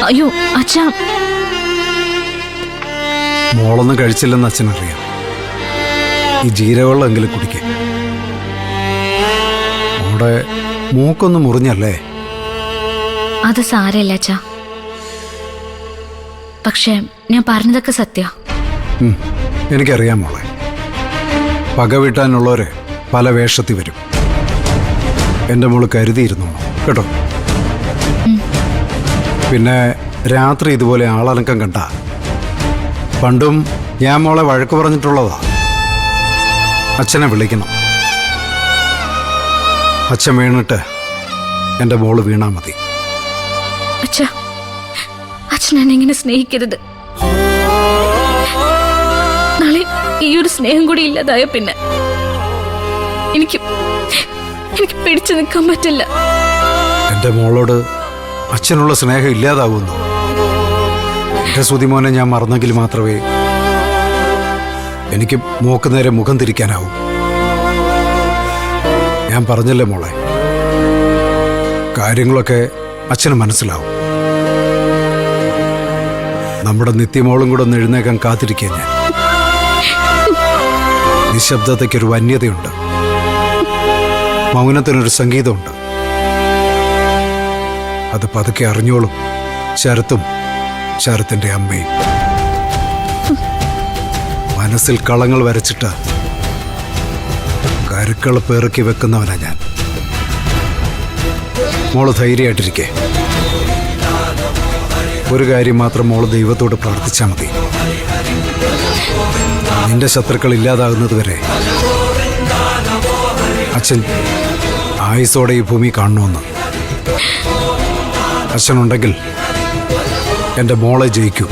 അയ്യോ അച്ഛാ, മോളൊന്നും കഴിച്ചില്ലെന്ന് അച്ഛനറിയാം. ഈ ജീരകവെള്ളമെങ്കിലും കുടിക്കേ. മോടെ മൂക്കൊന്നും മുറിഞ്ഞല്ലേ? അത് സാരമില്ല അച്ഛാ. പക്ഷെ ഞാൻ പറഞ്ഞതൊക്കെ സത്യ. എനിക്കറിയാം മോളെ. പക വീട്ടാനുള്ളവര് പല വേഷത്തിൽ വരും. എൻ്റെ മോള് കരുതിയിരുന്നു കേട്ടോ. പിന്നെ രാത്രി ഇതുപോലെ ആളനക്കം കണ്ട പണ്ടും ഞാൻ മോളെ വഴക്ക് പറഞ്ഞിട്ടുള്ളതാ. അച്ഛനെ വിളിക്കണം. അച്ഛൻ വീണിട്ട് എൻ്റെ മോള് വീണാ മതി. അച്ഛാ, അച്ഛൻ എന്നെ ഇങ്ങനെ സ്നേഹിക്കരുത്. നാളെ ഈ ഒരു സ്നേഹം കൂടി ഇല്ലാതായ പിന്നെ എനിക്ക് പിടിച്ചു നിൽക്കാൻ പറ്റില്ല. എൻ്റെ മോളോട് അച്ഛനുള്ള സ്നേഹം ഇല്ലാതാവുന്നു. എൻ്റെ സുതിമോനെ ഞാൻ മറന്നെങ്കിൽ മാത്രമേ എനിക്ക് മോക്ക് നേരെ മുഖം തിരിക്കാനാവൂ. ഞാൻ പറഞ്ഞല്ലേ മോളെ, കാര്യങ്ങളൊക്കെ അച്ഛന് മനസ്സിലാവും. നമ്മുടെ നിത്യമോളും കൂടെ ഒന്ന് എഴുന്നേക്കാൻ കാത്തിരിക്കുക. ഞാൻ നിശബ്ദതയ്ക്കൊരു വന്യതയുണ്ട്, മൗനത്തിനൊരു സംഗീതമുണ്ട്. അത് പതുക്കെ അറിഞ്ഞോളും ശരത്തും ശരത്തിൻ്റെ അമ്മയും. മനസ്സിൽ കളങ്ങൾ വരച്ചിട്ട് കരുക്കൾ പേറുക്കി വെക്കുന്നവനാ ഞാൻ. മോള് ധൈര്യമായിട്ടിരിക്കേ. ഒരു കാര്യം മാത്രം മോള് ദൈവത്തോട് പ്രാർത്ഥിച്ചാൽ മതി. നിന്റെ ശത്രുക്കൾ ഇല്ലാതാകുന്നത് വരെ അച്ഛൻ ആയുസോടെ ഈ ഭൂമി കാണണമെന്ന്. അച്ഛനുണ്ടെങ്കിൽ എൻ്റെ മോളെ ജയിക്കൂ.